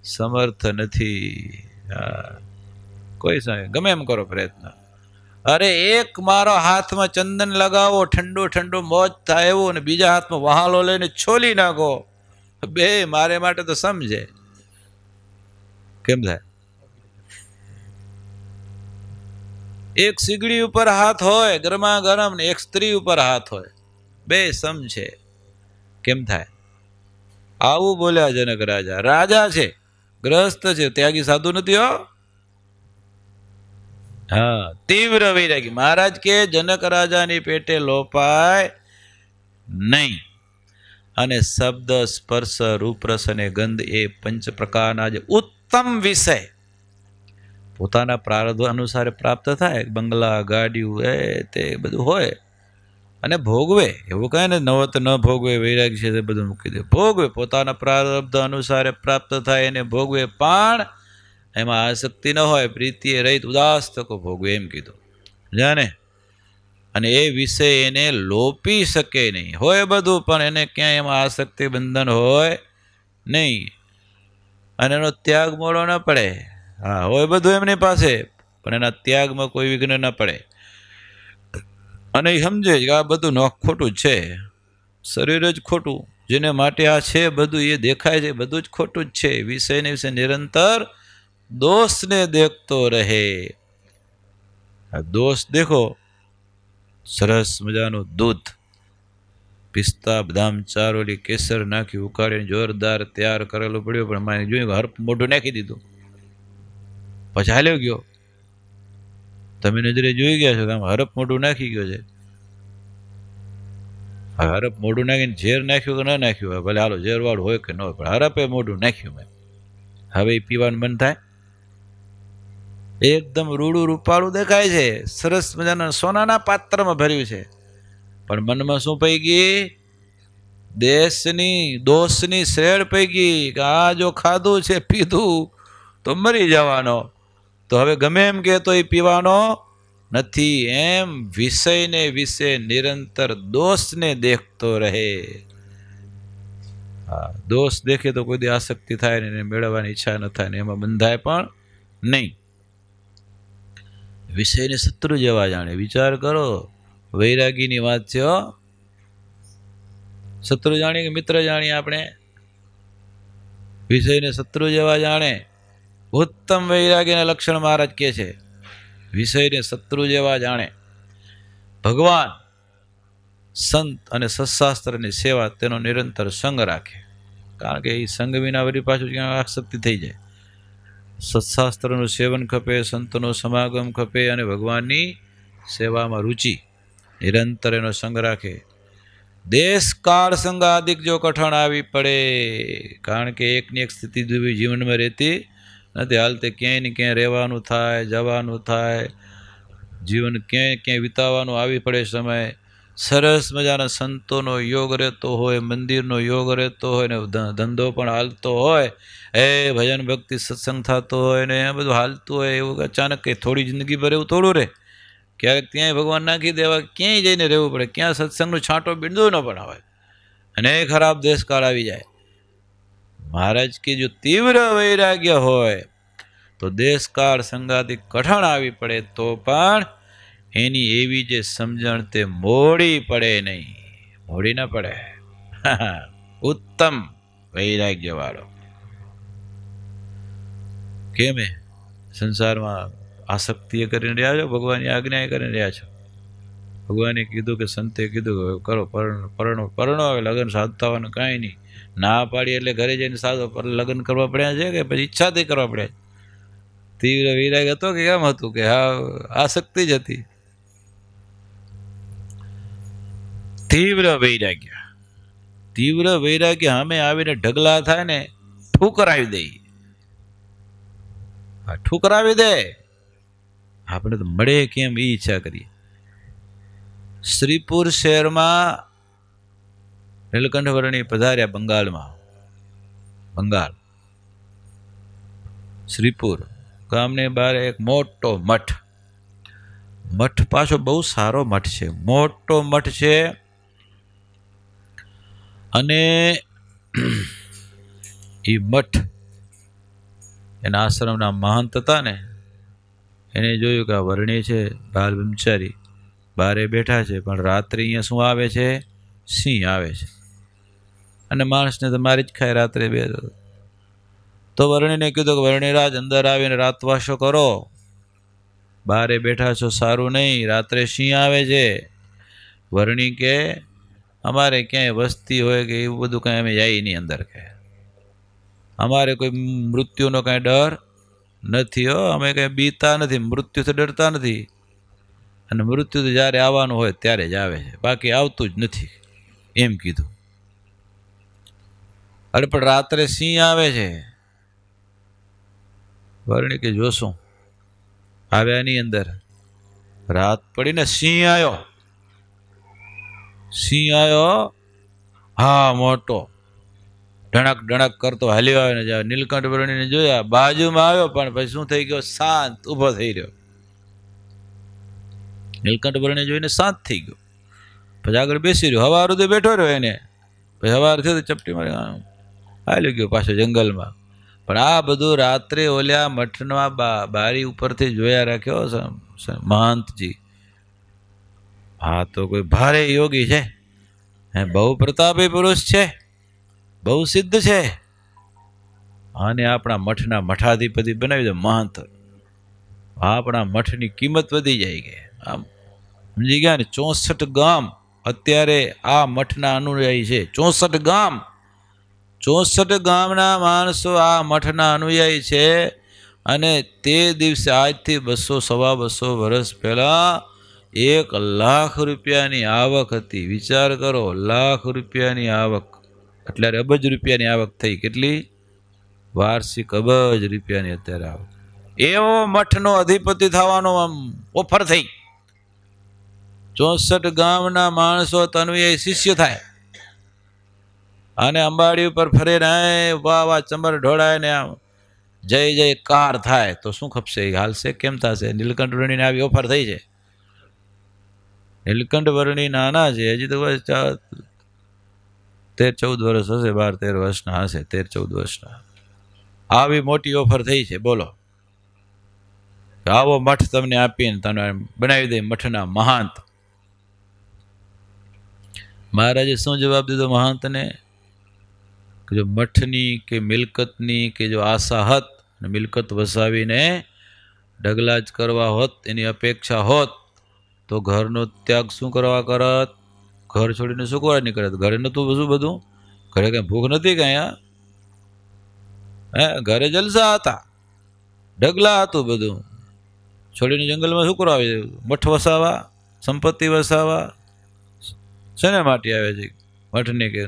સમર્થ નથી. કોઈ સમય ગમે એમ કરો પ્રયત્ન. અરે એક મારો હાથમાં ચંદન લગાવો, ઠંડુ ઠંડુ મોજ થાય એવું, અને બીજા હાથમાં વહાલો લઈને છોલી નાખો, બે મારે માટે તો સમજે. કેમ થાય? એક સીગડી ઉપર હાથ હોય ગરમા ગરમ ને એક સ્ત્રી ઉપર હાથ હોય, બે સમજે. કેમ થાય? આવું બોલ્યા જનક રાજા. રાજા છે, ગ્રસ્ત છે, ત્યાગી સાધુ નથી હો. હા, તીવ્ર વૈરાગી. મહારાજ કે જનક રાજાની પેટે લોપાય નહીં. અને શબ્દ, સ્પર્શ, રૂપ, રસ અને ગંધ એ પંચ પ્રકારના જે ઉત્તમ વિષય પોતાના પ્રારબ્ધ અનુસારે પ્રાપ્ત થાય, બંગલા, ગાડીઓ, એ તે બધું હોય, અને ભોગવે. એવું કહે ને નવત ન ભોગવે વૈરાગી છે તે બધું મૂકી દે. ભોગવે, પોતાના પ્રારબ્ધ અનુસારે પ્રાપ્ત થાય એને ભોગવે, પણ એમાં આસક્તિ ન હોય, પ્રીતિએ રહિત ઉદાસ તકો ભોગવે, એમ કીધું. જાને. અને એ વિષય એને લોપી શકે નહીં. હોય બધું, પણ એને ક્યાંય એમાં આસક્તિ બંધન હોય નહીં, અને એનો ત્યાગ મોડો ન પડે. હા, હોય બધું એમની પાસે, પણ એના ત્યાગમાં કોઈ વિઘ્ન ન પડે. અને એ સમજે કે આ બધું ખોટું છે, શરીર જ ખોટું, જેને માટે આ છે બધું એ દેખાય છે બધું જ ખોટું જ છે. વિષયને વિશે નિરંતર દોષને દેખતો રહે. આ દોષ દેખો, સરસ મજાનું દૂધ, પિસ્તા, બદામ, ચારોલી, કેસર નાખી ઉકાળીને જોરદાર તૈયાર કરેલું પડ્યું, પણ મારે જોયું હરપ મોઢું નાખી દીધું, પછી હાલ્યો ગયો. તમે નજરે જોઈ ગયા છો કે આમ હરપ મોઢું નાખી ગયો છે. હરપ મોઢું નાખીને ઝેર નાખ્યું કે ન નાખ્યું હોય, ભલે હાલો ઝેર વાળું હોય કે ન હોય, પણ હરપે મોઢું નાખ્યું મેં. હવે એ પીવાનું બંધ થાય? એકદમ રૂડું રૂપાળું દેખાય છે, સરસ મજાના સોનાના પાત્રમાં ભર્યું છે, પણ મનમાં શું પઈ ગઈ? દોષની શેડ પઈ ગઈ કે આ જો ખાધું છે, પીધું તો મરી જવાનો, તો હવે ગમે એમ કે તો એ પીવાનો નથી. એમ વિષયને વિશે નિરંતર દોષને દેખતો રહે. હા, દોષ દેખે તો કોઈ દી આસક્તિ થાય ને, એને મેળવવાની ઈચ્છા ન થાય ને, એમાં બંધાય પણ નહીં. વિષયને શત્રુ જેવા જાણે. વિચાર કરો, વૈરાગીની વાત છે હો. શત્રુ જાણીએ કે મિત્ર જાણીએ આપણે? વિષયને શત્રુ જેવા જાણે. ઉત્તમ વૈરાગીના લક્ષણ મહારાજ કહે છે, વિષયને શત્રુ જેવા જાણે. ભગવાન, સંત અને સત્શાસ્ત્રની સેવા, તેનો નિરંતર સંગ રાખે. કારણ કે એ સંગ વિના વળી પાછું ક્યાં આસક્તિ થઈ જાય. સત્શાસ્ત્રનું સેવન ખપે, સંતનો સમાગમ ખપે, અને ભગવાનની સેવામાં રુચિ. નિરંતર એનો સંગ રાખે. દેશ કાળ સંગાદિક જો કઠણ આવી પડે, કારણ કે એકની એક સ્થિતિ જીવનમાં રહેતી નથી. હાલતે ક્યાંય ને ક્યાંય રહેવાનું થાય, જવાનું થાય, જીવન ક્યાંય ક્યાંય વિતાવવાનું આવી પડે સમય. સરસ મજાના સંતોનો યોગ રહેતો હોય, મંદિરનો યોગ રહેતો હોય, ને ધંધો પણ હાલતો હોય, ભજન ભક્તિ સત્સંગ થતો હોય ને એ બધું હાલતું હોય, એવું અચાનક કંઈ થોડી જિંદગી ભર એવું થોડું રહે. ક્યારેક ત્યાંય ભગવાન નાખી દેવા, ક્યાંય જઈને રહેવું પડે, ક્યાં સત્સંગનું છાંટો બિંદુ ન પણ આવે, અને ખરાબ દેશકાળ આવી જાય. મહારાજ કે જો તીવ્ર વૈરાગ્ય હોય તો દેશકાળ સંગાતી કઠણ આવી પડે તો પણ એની એવી જે સમજણ તે મોડી પડે નહીં. મોડી ન પડે. ઉત્તમ વૈરાગ્ય વાળો. કેમ સંસારમાં આસક્તિએ કરીને રહ્યા છો, ભગવાનની આજ્ઞાએ કરીને રહ્યા છો. ભગવાને કીધું કે સંતે કીધું કે કરો, પરણો. હવે લગ્ન સાધતા હોવાનું કાંઈ નહીં. ના પાડી એટલે ઘરે જઈને સાધો લગ્ન કરવા પડ્યા છે કે પછી ઈચ્છાથી કરવા પડ્યા? તીવ્ર વૈરાગ્ય હતો કે કેમ હતું? કે હા, આસક્તિ જ હતી. તીવ્ર વૈરાગ્ય. તીવ્ર વૈરાગ્ય સામે આવીને ઢગલા થાય ને, ઠુકરાવી દે. ઠુકરાવી દે. આપણે તો મળે કેમ એ ઈચ્છા કરીએ. શ્રીપુર શહેરમાં નીલકંઠ વર્ણી પધાર્યા બંગાળમાં. બંગાળ શ્રીપુર ગામને બહાર એક મોટો મઠ. મઠ પાછો બહુ સારો મઠ છે, મોટો મઠ છે. અને એ મઠ એના આશ્રમના મહંત હતા ને, એને જોયું કે આ વર્ણી છે બાલ બ્રહ્મચારી બારે બેઠા છે, પણ રાત્રે અહીંયા શું આવે છે? સિંહ આવે છે. અને માણસને તો મારી જ ખાય રાત્રે બે. તો વર્ણીને કીધું કે વર્ણીરાજ અંદર આવીને રાતવાસો કરો, બારે બેઠા છો સારું નહીં, રાત્રે સિંહ આવે છે. વર્ણી કે અમારે ક્યાંય વસ્તી હોય કે એવું બધું કાંઈ અમે જાય નહીં અંદર, કે અમારે કોઈ મૃત્યુનો કાંઈ ડર નથી હો, અમે કાંઈ બીતા નથી, મૃત્યુથી ડરતા નથી. અને મૃત્યુ તો જ્યારે આવવાનું હોય ત્યારે જ આવે છે, બાકી આવતું જ નથી, એમ કીધું. અરે પણ રાત્રે સિંહ આવે છે. વર્ણી કે જોશું. આવ્યાની અંદર રાત પડીને સિંહ આવ્યો. સિંહ આવ્યો, હા મોટો, ઢણક ઢણક કરતો હાલ્યો આવે ને જાય. નીલકંઠ વર્ણીને જોયા, બાજુમાં આવ્યો, પણ પછી શું થઈ ગયો? શાંત ઊભો થઈ રહ્યો. નીલકંઠ વર્ણી જોઈને શાંત થઈ ગયો. પછી આગળ બેસી રહ્યો, હવા સુધી બેઠો રહ્યો. એને પછી હવાર થયો તો ચપટી મારી હાલ્યો ગયો પાછો જંગલમાં. પણ આ બધું રાત્રે ઓલ્યા મઠના બારી ઉપરથી જોયા રાખ્યો મહંતજી. હા તો કોઈ ભારે યોગી છે, બહુ પ્રતાપી પુરુષ છે, બહુ સિદ્ધ છે. આને આપણા મઠના મઠાધિપતિ બનાવી દો મહંત. આપણા મઠની કિંમત વધી જાય. કે આમ સમજી ગયા ને? 64 ગામ અત્યારે આ મઠના અનુયાયી છે. 64 ગામ, 64 ગામના માણસો આ મઠના અનુયાયી છે. અને તે દિવસે આજથી 200-250 વર્ષ પહેલા 1 લાખ રૂપિયાની આવક હતી. વિચાર કરો, લાખ રૂપિયાની આવક, એટલે અબજ રૂપિયાની આવક થઈ. કેટલી? વાર્ષિક અબજ રૂપિયાની અત્યારે આવક. એવો મઠનો અધિપતિ થવાનો આમ ઓફર થઈ. 64 ગામના માણસો તનુયાયી શિષ્ય થાય. અને અંબાડી ઉપર ફરે ને વાહ વાહ ચમર ઢોળાય ને આમ જય જય કાર થાય તો શું ખપશે? હાલશે? કેમ થશે? નીલકંઠ વર્ણીને આવી ઓફર થઈ છે. નીલકંઠ વર્ણી નાના છે, હજી તો 13-14 વર્ષ હશે, 12-13 વર્ષના હશે, 13-14 વર્ષના. આવી મોટી ઓફર થઈ છે. બોલો, આવો મઠ તમને આપીને તને બનાવી દે મઠના મહાંત. મહારાજે શું જવાબ દીધો મહંતને? કે જો મઠની કે મિલકતની કે જો આશા હોત ને મિલકત વસાવીને ડગલા જ કરવા હોત, એની અપેક્ષા હોત, તો ઘરનો ત્યાગ શું કરવા કરત? ઘર છોડીને શું કરવા નીકળત? ઘરે નહોતું બધું? ઘરે કઈ ભૂખ નથી કઈ? ઘરે જલસા હતા, ડગલા હતું, બધું છોડીને જંગલમાં શું કરવા આવે? મઠ વસાવા, સંપત્તિ વસાવા. શેને માટે આવે છે? મઠને કે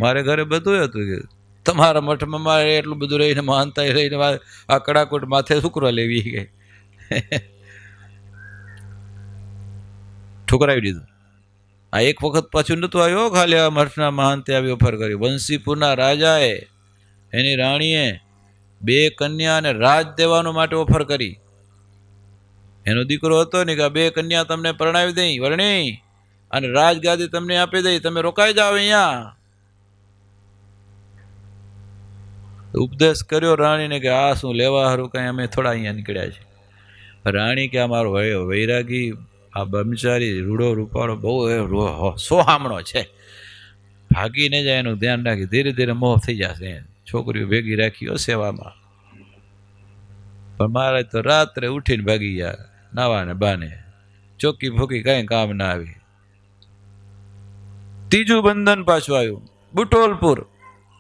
મારે ઘરે બધું હતું, કે તમારા મઠમાં મારે એટલું બધું રહીને માનતા રહીને આ કડાકોટ માથે શું કરવા લેવી? કે ઠુકરાવી દીધું. આ એક વખત પાછું નહોતું આવ્યો, ખાલી આ મઠના મહાંતે આવી ઓફર કરી. વંશીપુરના રાજાએ એની રાણીએ 2 કન્યાને રાજ દેવાનું માટે ઓફર કરી. એનો દીકરો હતો ને કે 2 કન્યા તમને પરણાવી દઈ વર્ણી, અને રાજગાદી તમને આપી દઈ, તમે રોકાઈ જાઓ અહીંયા. ઉપદેશ કર્યો રાણીને કે આ શું લેવા હારું કઈ અમે થોડા અહીંયા નીકળ્યા છે. રાણી કે અમારો વૈરાગી આ બ્રહ્મચારી રૂડો રૂપાળો બહુ સોહામણો છે, ભાગી ન જાય એનું ધ્યાન રાખી. ધીરે ધીરે મોહ થઈ જશે. છોકરીઓ ભેગી રાખી સેવામાં. પણ મારે તો રાત્રે ઉઠીને ભાગી ગયા, નાવા ને બાને, ચોકી ફોકી કઈ કામ ના આવી. ત્રીજું બંધન પાછું આવ્યું. બુટોલપુર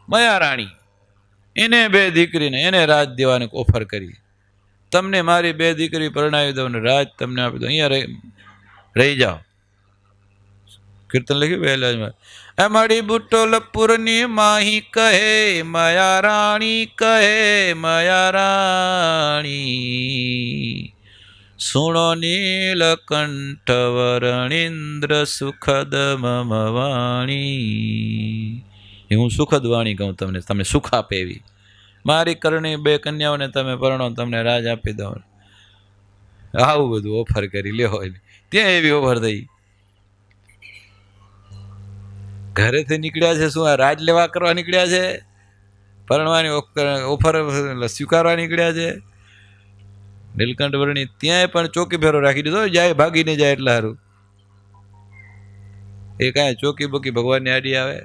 મયા રાણી, એને 2 દીકરીને એને રાજ દેવાની ઓફર કરી. તમને મારી 2 દીકરી પરણાવી દઉં ને રાજ તમને આપી દઉં, અહીંયા રહી જાઓ. કીર્તન લખ્યું વહેલા. અમારી બુટોલપુરની માહી કહે મયા રાણી, કહે મયા રાણી, સુણો નીલકંઠ વરણીન્દ્ર સુખદ મમ વાણી. એ હું સુખદ વાણી કહું તમને, તમને સુખ આપે એવી. મારી કરણી 2 કન્યાઓને તમે પરણો, તમને રાજ આપી દો. આવું બધું ઓફર કરી લ્યો. ત્યાં એવી ઓફર થઈ. ઘરેથી નીકળ્યા છે શું આ રાજ લેવા કરવા નીકળ્યા છે? પરણવાની ઓફર સ્વીકારવા નીકળ્યા છે? નીલકંઠ વર્ણી ત્યાંય પણ ચોકી ફેરો રાખી દીધો, જાય ભાગીને જાય એટલે સારું. એ કાંઈ ચોકી બોકી ભગવાનની આડી આવે?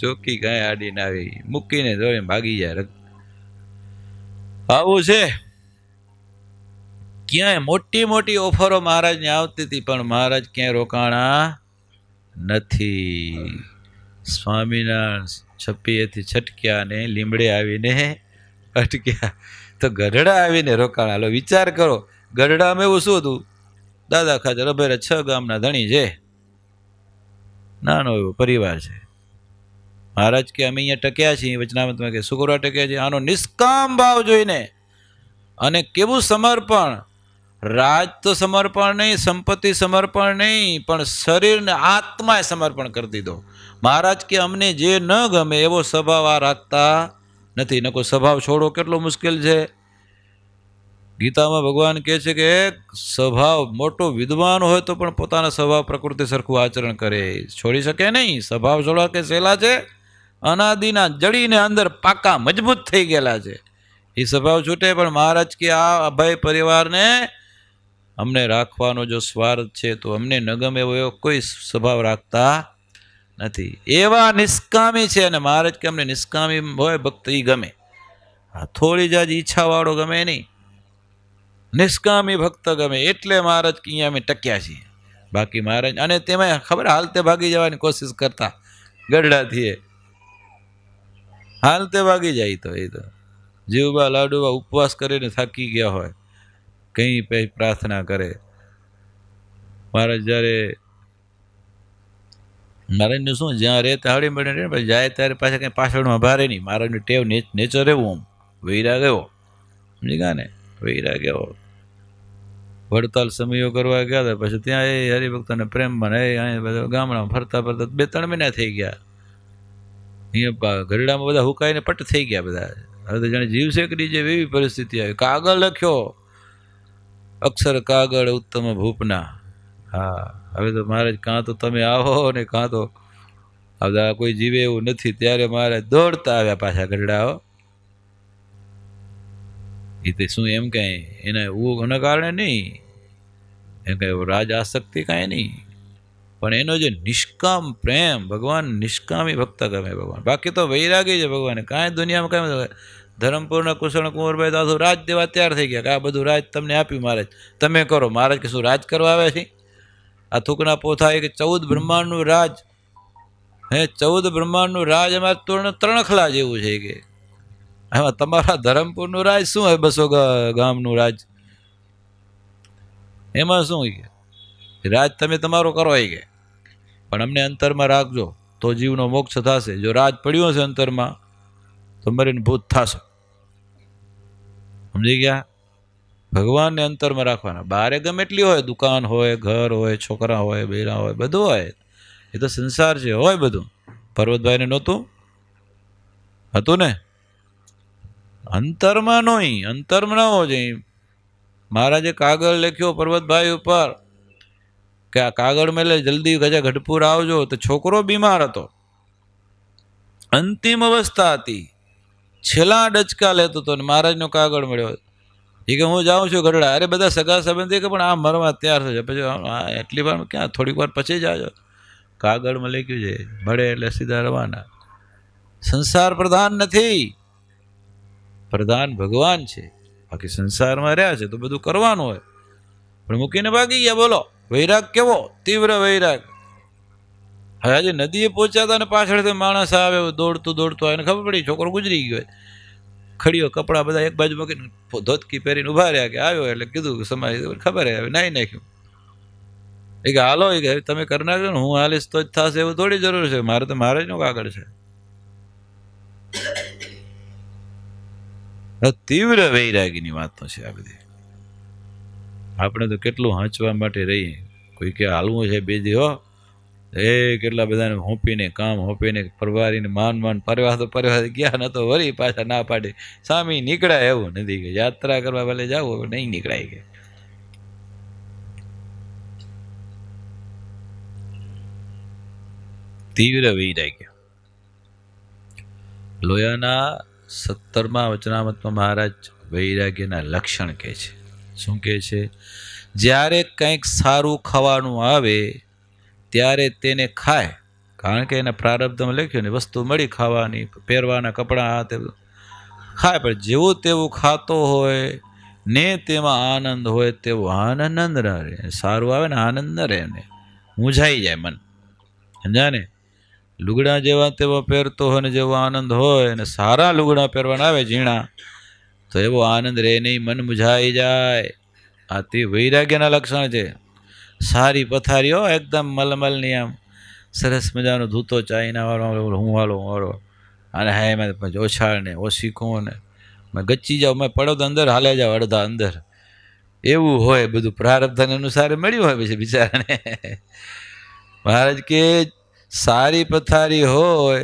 ચોકી કાંઈ આડી ના આવી, મૂકીને જોડે ભાગી જાય. આવું છે. ક્યાંય મોટી મોટી ઓફરો મહારાજને આવતી હતી, પણ મહારાજ ક્યાંય રોકાણા નથી. સ્વામિનારાયણ છપ્પીએથી છટક્યા ને લીમડે આવીને અટક્યા, તો ગઢડા આવીને રોકાણા. હાલો વિચાર કરો, ગઢડામાં એવું શું હતું? દાદા ખાચર અભેરા 6 ગામના ધણી છે, નાનો એવો પરિવાર છે. મહારાજ કે અમે અહીંયા ટક્યા છીએ વચનામતમાં, કે શું કરવા ટક્યા છીએ? આનો નિષ્કામ ભાવ જોઈને, અને કેવું સમર્પણ. રાજ તો સમર્પણ નહીં, સંપત્તિ સમર્પણ નહીં, પણ શરીરને આત્માએ સમર્પણ કરી દીધો. મહારાજ કે અમને જે ન ગમે એવો સ્વભાવ આ રાખતા નથી. નકો સ્વભાવ છોડો કેટલો મુશ્કેલ છે. ગીતામાં ભગવાન કહે છે કે સ્વભાવ મોટો વિદ્વાન હોય તો પણ પોતાના સ્વભાવ પ્રકૃતિ સરખું આચરણ કરે, છોડી શકે નહીં. સ્વભાવ છોડવા કે સહેલા છે? અનાદિના જડીને અંદર પાકા મજબૂત થઈ ગયેલા છે, એ સ્વભાવ છૂટે. પણ મહારાજ કે આ અભય પરિવારને અમને રાખવાનો જો સ્વાર્થ છે તો અમને ન ગમે એવો કોઈ સ્વભાવ રાખતા નથી. એવા નિષ્કામી છે. અને મહારાજ કે અમને નિષ્કામી હોય ભક્ત એ ગમે. થોડી જ ઈચ્છાવાળો ગમે નહીં, નિષ્કામી ભક્ત ગમે. એટલે મહારાજ કે અહીંયા અમે ટક્યા છીએ. બાકી મહારાજ, અને તેમાં ખબર હાલતે ભાગી જવાની કોશિશ કરતા ગઢડાથી, હાલતે ભાગી જાય. તો એ તો જીવબા લાડુબા ઉપવાસ કરીને થાકી ગયા હોય, કંઈ પછી પ્રાર્થના કરે. મહારાજ જ્યારે મહારાજને શું જ્યાં રહે ત્યાં હળી મળે, પછી જાય ત્યારે પાછા કંઈ પાછળમાં ભારે નહીં. મહારાજની ટેવ નેચર એવું, આમ વૈરાગ એવો, સમજી ગયા ને? વૈરાગ એવો. વડતાલ સમયો કરવા ગયા હતા, પછી ત્યાં એ હરિભક્તોને પ્રેમમાં અહીંયા બધા ગામડામાં ફરતા ફરતા 2-3 મહિના થઈ ગયા. અહીંયા ગરડામાં બધા હુકાઈને પટ થઈ ગયા બધા. હવે તો જાણે જીવ શેકડી જેવી એવી પરિસ્થિતિ આવી. કાગળ લખ્યો, અક્ષર કાગળ ઉત્તમ ભૂપના. હા, હવે તો મહારાજ કાં તો તમે આવો ને કાં તો બધા કોઈ જીવે એવું નથી. ત્યારે મહારાજ દોડતા આવ્યા પાછા ગઢડાઓ. એ તે શું એમ કાંઈ એના કારણે નહીં, એમ કાંઈ રાજ આસક્તિ કાંઈ નહીં, પણ એનો જે નિષ્કામ પ્રેમ, ભગવાન નિષ્કામી ભક્ત ગમે ભગવાન. બાકી તો વૈરાગી છે ભગવાન. કાંઈ દુનિયામાં કાંઈ ધરમપુરના કુશળ કુંવરભાઈ તો રાજ દેવા તૈયાર થઈ ગયા કે આ બધું રાજ તમને આપ્યું મહારાજ, તમે કરો. મહારાજ કે શું રાજ કરવા આવે છે? આ થૂકના પોથા કે 14 બ્રહ્માંડનું રાજ, 14 બ્રહ્માંડનું રાજ એમાં ત્રણખલા જેવું છે કે એમાં તમારા ધરમપુરનું રાજ શું હોય? 200 ગામનું રાજ, એમાં શું રાજ તમે તમારો કરો કે, પણ અમને અંતરમાં રાખજો તો જીવનો મોક્ષ થશે. જો રાજ પડ્યો છે અંતરમાં તો મરીને ભૂત થશે. સમજી ગયા? ભગવાનને અંતરમાં રાખવાના. બારે ગમે એટલી હોય, દુકાન હોય, ઘર હોય, છોકરા હોય, બૈરા હોય, બધું હોય, એ તો સંસાર છે, હોય બધું. પર્વતભાઈને નહોતું? હતું ને? અંતરમાં નહીં, અંતરમાં ન હોવો જોઈએ. મહારાજે કાગળ લખ્યો પર્વતભાઈ ઉપર કે આ કાગળ મેલે જલ્દી ગઢપુર આવજો. તો છોકરો બીમાર હતો, અંતિમ અવસ્થા હતી, છેલ્લા ડચકા લેતો હતો, ને મહારાજનો કાગળ મળ્યો. એ કે હું જાઉં છું ગઢડા. અરે બધા સગા સંબંધી કે પણ આ મરવા તૈયાર થશે. પછી એટલી વાર ક્યાં, થોડીક વાર પછી જ આવજો. કાગળમાં લખ્યું છે મળે એટલે સીધા રવાના. સંસાર પ્રધાન નથી, પ્રધાન ભગવાન છે. બાકી સંસારમાં રહ્યા છે તો બધું કરવાનું હોય, પણ મૂકીને ભાગી ગયા. બોલો વૈરાગ કેવો તીવ્ર વૈરાગ. હવે આજે નદીએ પહોંચ્યા હતા ને પાછળથી માણસ આવે દોડતું દોડતું આવે, ખબર પડી છોકરો ગુજરી ગયો. ખડીઓ કપડાં બધા એક બાજુ મૂકીને ધોતકી પહેરીને ઉભા રહ્યા કે આવ્યો. એટલે કીધું કે સમાજ ખબર હવે નાઈ નાખ્યું. એ કે હાલો, એ કે તમે કરી નાખજો ને, હું હાલીશ તો જ થશે એવું થોડી જરૂર છે. મારે તો મારે જ નો કાગળ છે. તીવ્ર વૈરાગીની વાતો છે આ બધી. આપણે તો કેટલું હાંચવા માટે રહીએ, કોઈ કે હાલવું છે બે દી હો, એ કેટલા બધાને હોંપીને કામ હોંપીને પરવારીને માન પરવા તો પરવા ગયા ન તો વળી પાછા ના પાડે, સામી નીકળાય એવું નથી કે યાત્રા કરવા ભલે જાવ નહીં નીકળાય કે. તીવ્ર વૈરાગ્ય. લોયાના 17મા વચનામૃતમાં મહારાજ વૈરાગ્યના લક્ષણ કહે છે. શું કહે છે? જ્યારે કંઈક સારું ખાવાનું આવે ત્યારે તેને ખાય, કારણ કે એના પ્રારબ્ધમાં લખ્યું ને વસ્તુ મળી ખાવાની, પહેરવાના કપડાં આ તે ખાય, પણ જેવું તેવું ખાતો હોય ને તેમાં આનંદ હોય તેવો આનંદ ન રહે. સારું આવે ને આનંદ ન રહે, ને મૂંઝાઈ જાય મન, સમજ્યા ને? લુગડા જેવા તેવા પહેરતો હોય ને જેવો આનંદ હોય, અને સારા લુગડા પહેરવાના આવે ઝીણા તો એવો આનંદ રહે નહીં, મન મૂંઝાઈ જાય. આ તે વૈરાગ્યના લક્ષણ છે. સારી પથારીઓ એકદમ મલમલની, આમ સરસ મજાનો ધૂતો ચાઈના વાળો હું વાળો અને હા એમાં ઓછાળ ને ઓશીખું ને મેં ગચ્ચી જાઉં, મેં પડો તો અંદર હાલે જાવ અડધા અંદર, એવું હોય બધું પ્રારબ્ધન અનુસાર મળ્યું હોય પછી બિચારાને. મહારાજ કે સારી પથારી હોય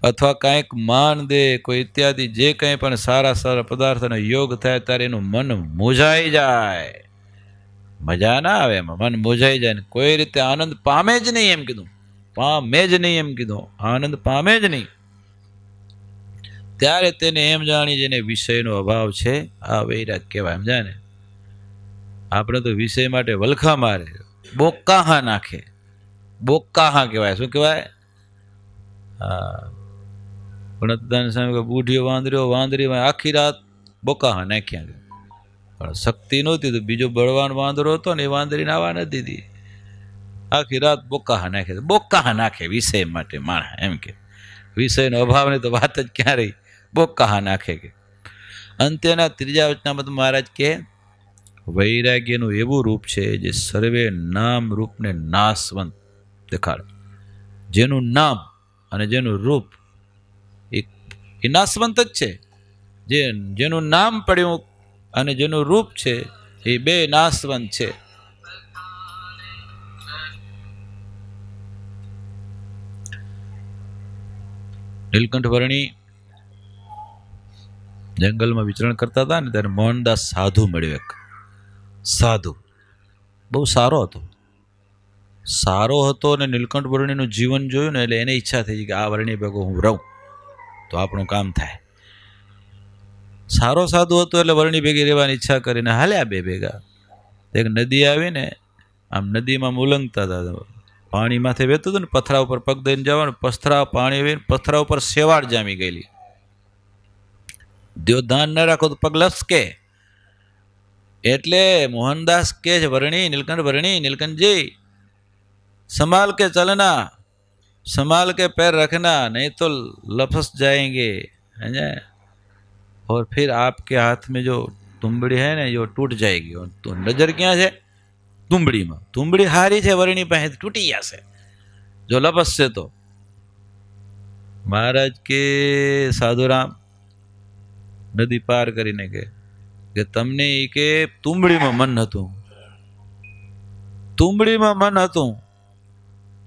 અથવા કાંઈક માન દે કોઈ ઇત્યાદિ જે કંઈ પણ સારા સારા પદાર્થનો યોગ થાય ત્યારે એનું મન મૂંઝાઈ જાય, મજા ના આવે એમાં, મન મૂંઝાઈ જાય ને કોઈ રીતે આનંદ પામે જ નહીં એમ કીધું, પામે જ નહીં એમ કીધું, આનંદ પામે જ નહીં. ત્યારે તેને એમ જાણી જેને વિષયનો અભાવ છે આ વૈરાગ કહેવાય, સમજાય ને? આપણે તો વિષય માટે વલખા મારે, બોકાહા નાખે, બોકાહા કહેવાય. શું કહેવાય? હા, પણ સામે બુઢીઓ વાંદરી આખી રાત બોકાહા નાખ્યા, પણ શક્તિ નહોતી તો બીજો બળવાન વાંદરો હતો ને એ વાંદરીને આવવા નથી દીધી, આખી રાત બોકાહા નાખે, બોકાહા નાખે વિષય માટે માણસ, એમ કે વિષયનો અભાવની તો વાત જ ક્યાં રહી, બોકાહા નાખે કે. અંત્યના 3જા વચનામૃત મહારાજ કે વૈરાગ્યનું એવું રૂપ છે જે સર્વે નામ રૂપને નાશવંત દેખાડે. જેનું નામ અને જેનું રૂપ એ નાશવંત જ છે. જેનું નામ પડ્યું અને જેનું રૂપ છે એ બે નાશવંત છે. નીલકંઠ વર્ણી જંગલમાં વિચરણ કરતા હતા ને ત્યારે મોહનદાસ સાધુ મળ્યો, એક સાધુ બહુ સારો હતો અને નીલકંઠ વર્ણીનું જીવન જોયું ને એટલે એને ઈચ્છા થઈ કે આ વર્ણી ભેગો હું રહું તો આપણું કામ થાય. સારો સાધુ હતો એટલે વર્ણી ભેગી રહેવાની ઈચ્છા કરીને હાલ્યા બે ભેગા. એક નદી આવીને આમ નદીમાં મુલંગતા હતા, પાણી માથે વહેતું હતું ને, પથરા ઉપર પગ દઈને જવાનું, પાણી આવીને પથરા ઉપર શેવાળ જામી ગયેલી, જો ધ્યાન ન રાખો તો પગ લસકે. એટલે મોહનદાસ કે છે વર્ણી નીલકંઠજી संभाल के चलना, संभाल के पैर रखना, नहीं तो लपस जाएंगे, है? और फिर आपके हाथ में जो तुंबड़ी है ना जो टूट जाएगी. तो नजर क्या है? तुंबड़ी में. तुंबड़ी हारी है वर्णी पे टूटी जासे जो लपस से. तो महाराज के साधुराम नदी पार કરીને કે તમને એ કે તુંબડીમાં મન હતું, તુંબડીમાં મન હતું,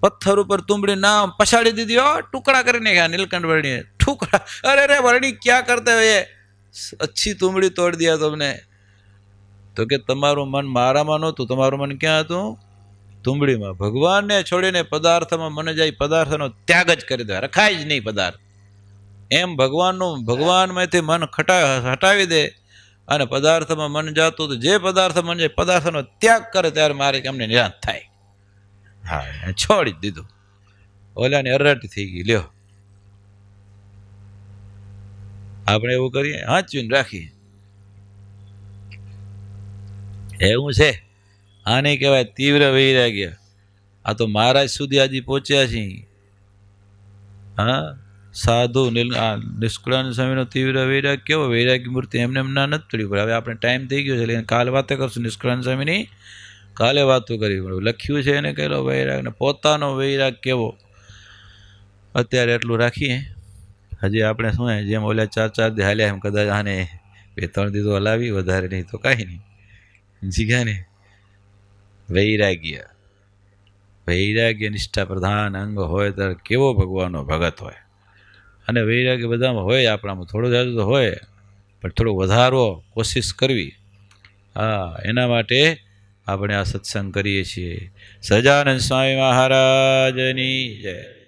પથ્થર ઉપર तुमड़ी नाम पछाड़ी दीदी और टुकड़ा करने का. नीलकंठ वर्णी टुकड़ा, अरे वर्णी क्या करते हो, ये अच्छी तुमड़ी तोड़ दिया तुमने. तो के तमारू मन मारा मानो तो तमारू मन क्या હતું? तुमड़ीમાં. ભગવાનને છોડીને પદાર્થમાં મન જાય, પદાર્થનો ત્યાગ જ કરી દે, રખાય જ નહીં પદાર્થ. એમ ભગવાનમાંથી મન હટાવી દે અને પદાર્થમાં મન જાતું તો જે પદાર્થ મન જાય પદાર્થનો ત્યાગ કરે ત્યારે મારે કેમને નિરાશ થાય. હા, છોડી દીધું. ઓલાની અરટી થઈ ગઈ. લ્યો આપણે એવું કરીએ, હાંચવીને રાખીએ, એવું છે. આને કહેવાય તીવ્ર વૈરાગ્ય. આ તો મહારાજ સુધી આજે પહોંચ્યા છીએ. હા, સાધુ નિષ્કુળાનંદ સ્વામીનો તીવ્ર વૈરાગ કેવો, વૈરાગ્ય મૂર્તિ એમને એમ ના નથી પડી. હવે આપણે ટાઈમ થઈ ગયો છે એટલે કાલે વાતો કરશું નિષ્કુળાનંદ સ્વામીની, કાલે વાતો કરી. લખ્યું છે એને કહેલો વૈરાગ ને પોતાનો વૈરાગ કેવો. અત્યારે એટલું રાખીએ. હજી આપણે શું જેમ ઓલા 4 દી હાલ્યા એમ કદાચ આને 2-3 દી તો હલાવી, વધારે નહીં તો કાંઈ નહીં. જીગાને વૈરાગ્ય વૈરાગ્ય નિષ્ઠા પ્રધાન અંગ હોય ત્યારે કેવો ભગવાનનો ભગત હોય. અને વૈરાગ્ય બધામાં હોય, આપણામાં થોડું જાજુ તો હોય, પણ થોડો વધારો કોશિશ કરવી. હા, એના માટે આપણે આ સત્સંગ કરીએ છીએ. સહજાનંદ સ્વામી મહારાજની જય.